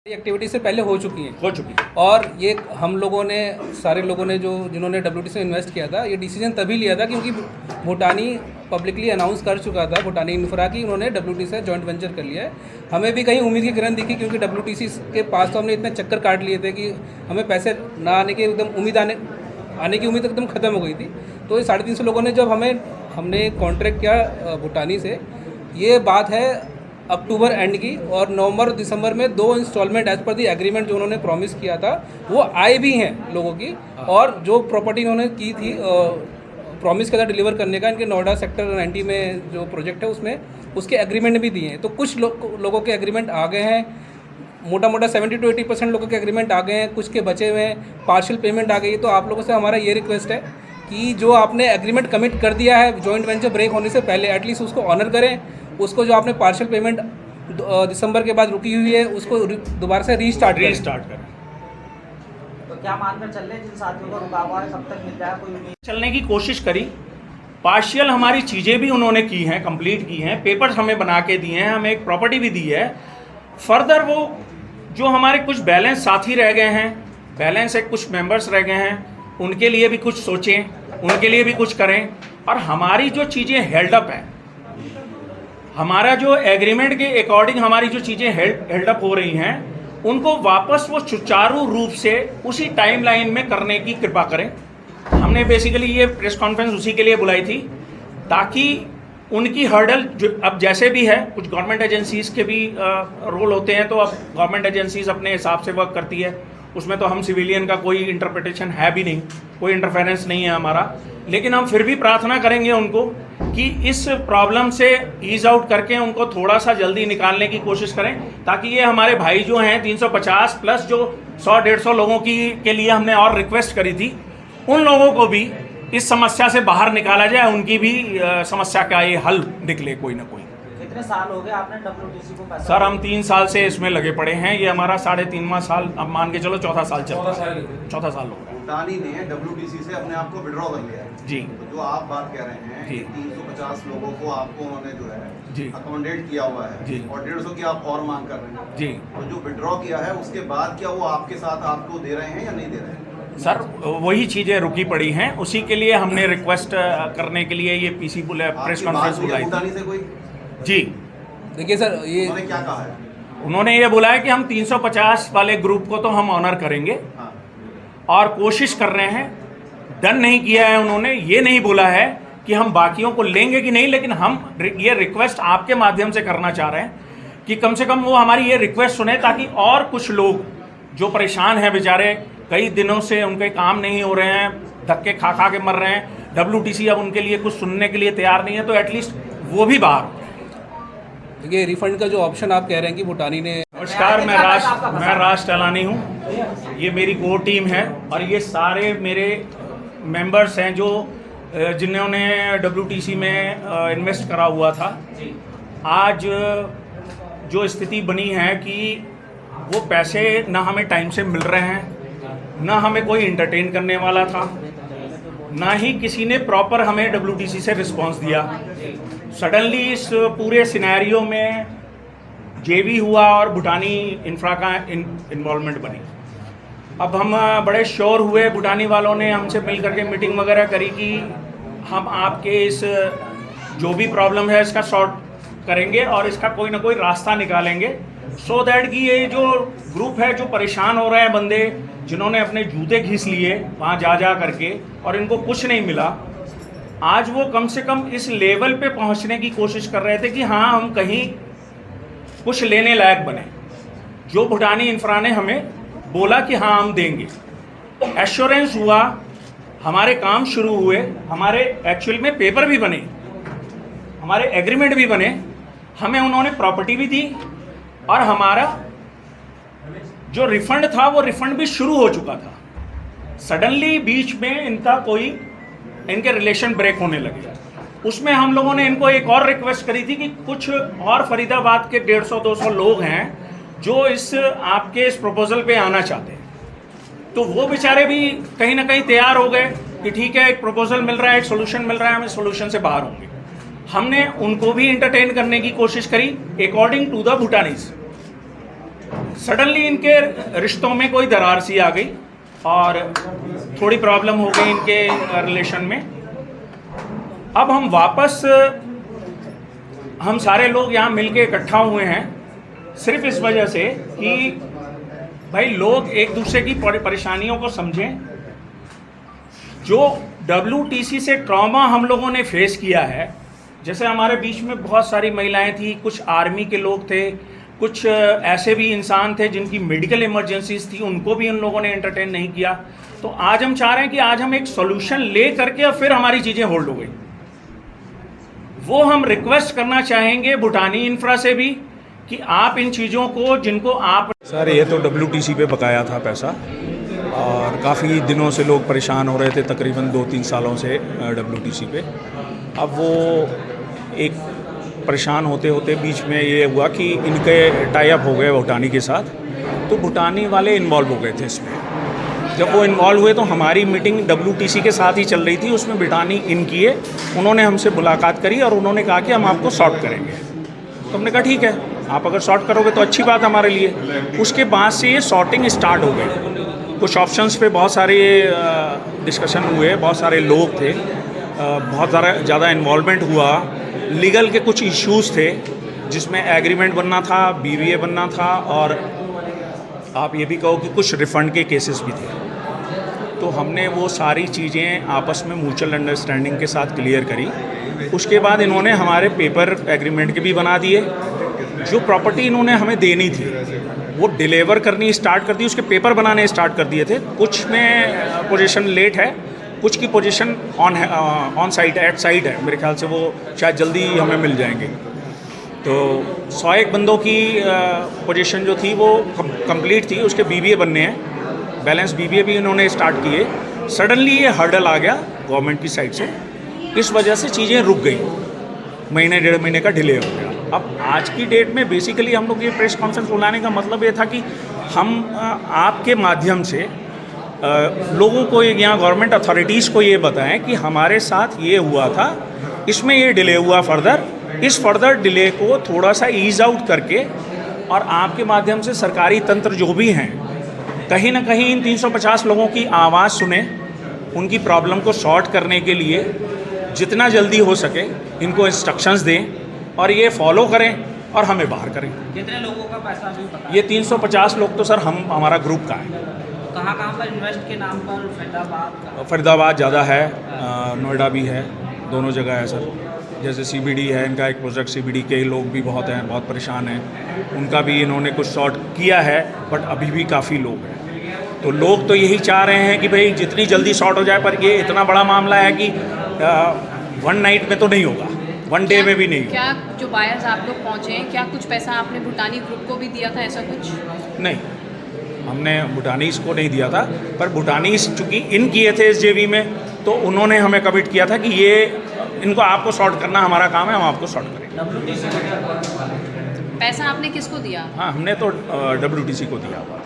Activity से पहले हो चुकी है और ये हम लोगों ने सारे लोगों ने जिन्होंने WTC में इन्वेस्ट किया था, ये डिसीजन तभी लिया था क्योंकि भूटानी पब्लिकली अनाउंस कर चुका था, भूटानी इंफ्रा की उन्होंने WTC से जॉइंट वेंचर कर लिया है। हमें भी कहीं उम्मीद की किरण दिखी क्योंकि WTC के पास तो हमने इतने चक्कर काट लिए थे कि हमें पैसे ना आने की एकदम आने की उम्मीद एकदम ख़त्म हो गई थी। तो ये 350 लोगों ने जब हमने कॉन्ट्रैक्ट किया भूटानी से, ये बात है अक्टूबर एंड की, और नवंबर और दिसंबर में 2 instalment as per the agreement जो उन्होंने प्रॉमिस किया था वो आए भी हैं लोगों की। और जो प्रॉपर्टी उन्होंने की थी प्रॉमिस किया था डिलीवर करने का, इनके नोएडा सेक्टर 90 में जो प्रोजेक्ट है उसमें उसके एग्रीमेंट भी दिए हैं। तो कुछ लोगों के एग्रीमेंट आ गए हैं, मोटा 70 to 80% लोगों के एग्रीमेंट आ गए हैं, कुछ के बचे हुए हैं, पार्शियल पेमेंट आ गई है। तो आप लोगों से हमारा ये रिक्वेस्ट है कि जो आपने एग्रीमेंट कमिट कर दिया है जॉइंट वेंचर ब्रेक होने से पहले, एटलीस्ट उसको ऑनर करें। उसको जो आपने पार्शियल पेमेंट दिसंबर के बाद रुकी हुई है उसको दोबारा से रीस्टार्ट करें। तो क्या मानकर चल रहे हैं जिन साथियों को रुका हुआ है कब तक मिल जाए कोई उम्मीद? चलने की कोशिश करी, पार्शियल हमारी चीज़ें भी उन्होंने की हैं, कंप्लीट की हैं, पेपर्स हमें बना के दिए हैं, हमें एक प्रॉपर्टी भी दी है। फर्दर वो जो हमारे कुछ बैलेंस साथी रह गए हैं, बैलेंस एक कुछ मेंबर्स रह गए हैं, उनके लिए भी कुछ सोचें, उनके लिए भी कुछ करें। और हमारी जो चीज़ें हेल्ड अप हैं, हमारा जो एग्रीमेंट के अकॉर्डिंग हमारी जो चीज़ें हेल्ड अप हो रही हैं, उनको वापस वो सुचारू रूप से उसी टाइमलाइन में करने की कृपा करें। हमने बेसिकली ये प्रेस कॉन्फ्रेंस उसी के लिए बुलाई थी ताकि उनकी हर्डल जो अब जैसे भी है, कुछ गवर्नमेंट एजेंसीज़ के भी रोल होते हैं, तो अब गवर्नमेंट एजेंसीज़ अपने हिसाब से वर्क करती है, उसमें तो हम सिविलियन का कोई इंटरप्रिटेशन है भी नहीं, कोई इंटरफेरेंस नहीं है हमारा। लेकिन हम फिर भी प्रार्थना करेंगे उनको कि इस प्रॉब्लम से ईज आउट करके उनको थोड़ा सा जल्दी निकालने की कोशिश करें, ताकि ये हमारे भाई जो हैं 350 प्लस जो 100-150 लोगों के लिए हमने और रिक्वेस्ट करी थी, उन लोगों को भी इस समस्या से बाहर निकाला जाए, उनकी भी समस्या का ये हल निकले कोई ना कोई। कितने साल हो गए आपने WTC को पैसा? सर हम 3 साल से इसमें लगे पड़े हैं, ये हमारा 3.5वां साल, अब मान के चलो चौथा साल चल रहा है, चौथा साल हो गया। भूटानी ने WTC से अपने आप को विड्रॉ कर लिया है जी। तो जो आप बात कह रहे हैं कि 350 लोगों को आपको उन्होंने जो है जी अकोमोडेट किया हुआ है जी, और 150 की आप और मांग कर रहे हैं जी, तो जो विड्रॉ किया है उसके बाद क्या वो आपके साथ आपको दे रहे हैं या नहीं दे रहे हैं? सर वही चीज़ें रुकी पड़ी हैं, उसी के लिए हमने रिक्वेस्ट करने के लिए ये PC प्रेस कॉन्फ्रेंस बुलाई भूटानी से कोई जी। देखिए सर, ये उन्होंने क्या कहा है? उन्होंने ये बोला है कि हम 350 वाले ग्रुप को तो हम ऑनर करेंगे हाँ। और कोशिश कर रहे हैं। डन नहीं किया है उन्होंने, ये नहीं बोला है कि हम बाकियों को लेंगे कि नहीं, लेकिन हम ये रिक्वेस्ट आपके माध्यम से करना चाह रहे हैं कि कम से कम वो हमारी ये रिक्वेस्ट सुने, ताकि और कुछ लोग जो परेशान हैं बेचारे, कई दिनों से उनके काम नहीं हो रहे हैं, धक्के खा खा के मर रहे हैं, WTC अब उनके लिए कुछ सुनने के लिए तैयार नहीं है, तो एटलीस्ट वो भी बाहर हो। देखिए रिफंड का जो ऑप्शन आप कह रहे हैं कि भूटानी ने। नमस्कार, मैं राज टलानी हूँ, ये मेरी कोर टीम है और ये सारे मेरे मेंबर्स हैं जो जिन्होंने WTC में इन्वेस्ट करा हुआ था। आज जो स्थिति बनी है कि वो पैसे ना हमें टाइम से मिल रहे हैं, ना हमें कोई एंटरटेन करने वाला था, ना ही किसी ने प्रॉपर हमें WTC से रिस्पांस दिया। सडनली इस पूरे सिनेरियो में JV हुआ और भूटानी इंफ्रा का इन्वॉल्वमेंट बनी। अब हम बड़े श्योर हुए, भूटानी वालों ने हमसे मिल करके मीटिंग वगैरह करी कि हम आपके इस जो भी प्रॉब्लम है इसका सॉर्ट करेंगे और इसका कोई ना कोई रास्ता निकालेंगे, सो दैट कि ये जो ग्रुप है, जो परेशान हो रहे हैं बंदे, जिन्होंने अपने जूते घिस लिए वहाँ जा करके और इनको कुछ नहीं मिला, आज वो कम से कम इस लेवल पे पहुँचने की कोशिश कर रहे थे कि हाँ हम कहीं कुछ लेने लायक बने। जो भूटानी इंफ्रा ने हमें बोला कि हाँ हम देंगे, एश्योरेंस हुआ, हमारे काम शुरू हुए, हमारे एक्चुअल में पेपर भी बने, हमारे एग्रीमेंट भी बने, हमें उन्होंने प्रॉपर्टी भी दी और हमारा जो रिफंड था वो रिफंड भी शुरू हो चुका था। सडनली बीच में इनके रिलेशन ब्रेक होने लगे। उसमें हम लोगों ने इनको एक और रिक्वेस्ट करी थी कि कुछ और फरीदाबाद के 150-200 लोग हैं जो आपके इस प्रपोजल पे आना चाहते हैं, तो वो बेचारे भी कहीं ना कहीं तैयार हो गए कि ठीक है, एक प्रपोजल मिल रहा है, एक सोल्यूशन मिल रहा है, हम इस सोल्यूशन से बाहर होंगे। हमने उनको भी एंटरटेन करने की कोशिश करी according to the Bhutanese. Suddenly इनके रिश्तों में कोई दरार सी आ गई और थोड़ी प्रॉब्लम हो गई इनके रिलेशन में। अब हम वापस हम सारे लोग यहाँ मिलके इकट्ठा हुए हैं सिर्फ इस वजह से कि भाई लोग एक दूसरे की परेशानियों को समझें। जो WTC से ट्रॉमा हम लोगों ने फेस किया है, जैसे हमारे बीच में बहुत सारी महिलाएं थी, कुछ आर्मी के लोग थे, कुछ ऐसे भी इंसान थे जिनकी मेडिकल इमरजेंसीज थी, उनको भी उन लोगों ने एंटरटेन नहीं किया। तो आज हम चाह रहे हैं कि आज हम एक सॉल्यूशन ले करके और फिर हमारी चीज़ें होल्ड हो गई। वो हम रिक्वेस्ट करना चाहेंगे भूटानी इंफ्रा से भी कि आप इन चीज़ों को जिनको आप सर, ये तो WTC पे बकाया था पैसा और काफ़ी दिनों से लोग परेशान हो रहे थे, तकरीबन 2-3 सालों से WTC पे। अब वो एक परेशान होते होते बीच में ये हुआ कि इनके टाई अप हो गए भूटानी के साथ, तो भूटानी वाले इन्वॉल्व हो गए थे इसमें। जब वो इन्वॉल्व हुए तो हमारी मीटिंग WTC के साथ ही चल रही थी, उसमें भूटानी इन किए, उन्होंने हमसे मुलाकात करी और उन्होंने कहा कि हम आपको सॉर्ट करेंगे। तो हमने कहा ठीक है, आप अगर सॉर्ट करोगे तो अच्छी बात हमारे लिए। उसके बाद से ये सॉर्टिंग स्टार्ट हो गई। कुछ ऑप्शंस पे बहुत सारे डिस्कशन हुए, बहुत सारे लोग थे, बहुत ज़्यादा इन्वॉल्वमेंट हुआ। लीगल के कुछ इश्यूज़ थे जिसमें एग्रीमेंट बनना था, BBA बनना था और आप ये भी कहो कि कुछ रिफ़ंड के केसेस भी थे। तो हमने वो सारी चीज़ें आपस में म्यूचुअल अंडरस्टैंडिंग के साथ क्लियर करी। उसके बाद इन्होंने हमारे पेपर एग्रीमेंट के भी बना दिए। जो प्रॉपर्टी इन्होंने हमें देनी थी वो डिलीवर करनी स्टार्ट कर दी, उसके पेपर बनाने स्टार्ट कर दिए थे। कुछ में पोजीशन लेट है, कुछ की पोजीशन ऑन साइट है, एट साइट है। मेरे ख्याल से वो शायद जल्दी हमें मिल जाएंगे। तो 101 बंदों की पोजीशन जो थी वो कंप्लीट थी, उसके BBA बनने हैं, बैलेंस BBA भी इन्होंने स्टार्ट किए। सडनली ये हर्डल आ गया गवर्नमेंट की साइड से, इस वजह से चीज़ें रुक गई, महीने 1.5 महीने का डिले हो गया। अब आज की डेट में बेसिकली हम लोग ये प्रेस कॉन्फ्रेंस बुलाने का मतलब ये था कि हम आपके माध्यम से लोगों को, यहाँ गवर्नमेंट अथॉरिटीज़ को ये बताएं कि हमारे साथ ये हुआ था, इसमें ये डिले हुआ फर्दर, इस फर्दर डिले को थोड़ा सा ईज आउट करके और आपके माध्यम से सरकारी तंत्र जो भी हैं कहीं ना कहीं इन 350 लोगों की आवाज़ सुने, उनकी प्रॉब्लम को सॉर्ट करने के लिए जितना जल्दी हो सके इनको इंस्ट्रक्शंस दें और ये फॉलो करें और हमें बाहर करें। कितने लोगों का पैसा अभी पता? ये 350 लोग तो सर हमारा ग्रुप का है। कहाँ पर इन्वेस्ट के नाम पर? फरीदाबाद ज़्यादा है, नोएडा भी है, दोनों जगह है सर। जैसे CBD है, इनका एक प्रोजेक्ट CBD के लोग भी बहुत हैं, बहुत परेशान हैं, उनका भी इन्होंने कुछ सॉर्ट किया है, बट अभी भी काफ़ी लोग हैं। तो लोग तो यही चाह रहे हैं कि भाई जितनी जल्दी सॉर्ट हो जाए, पर ये इतना बड़ा मामला है कि 1 नाइट में तो नहीं होगा, 1 डे में भी नहीं। क्या जो बायर्स आप लोग पहुँचे हैं, क्या कुछ पैसा आपने भूटानी ग्रुप को भी दिया था, ऐसा कुछ? नहीं, हमने भूटानीज़ को नहीं दिया था, पर भूटानीज़ चूँकि इन किए थे SJV में, तो उन्होंने हमें कमिट किया था कि ये इनको आपको सॉर्ट करना हमारा काम है, हम आपको सॉर्ट करेंगे। पैसा आपने किसको दिया? हाँ, हमने तो WTC को दिया हुआ था।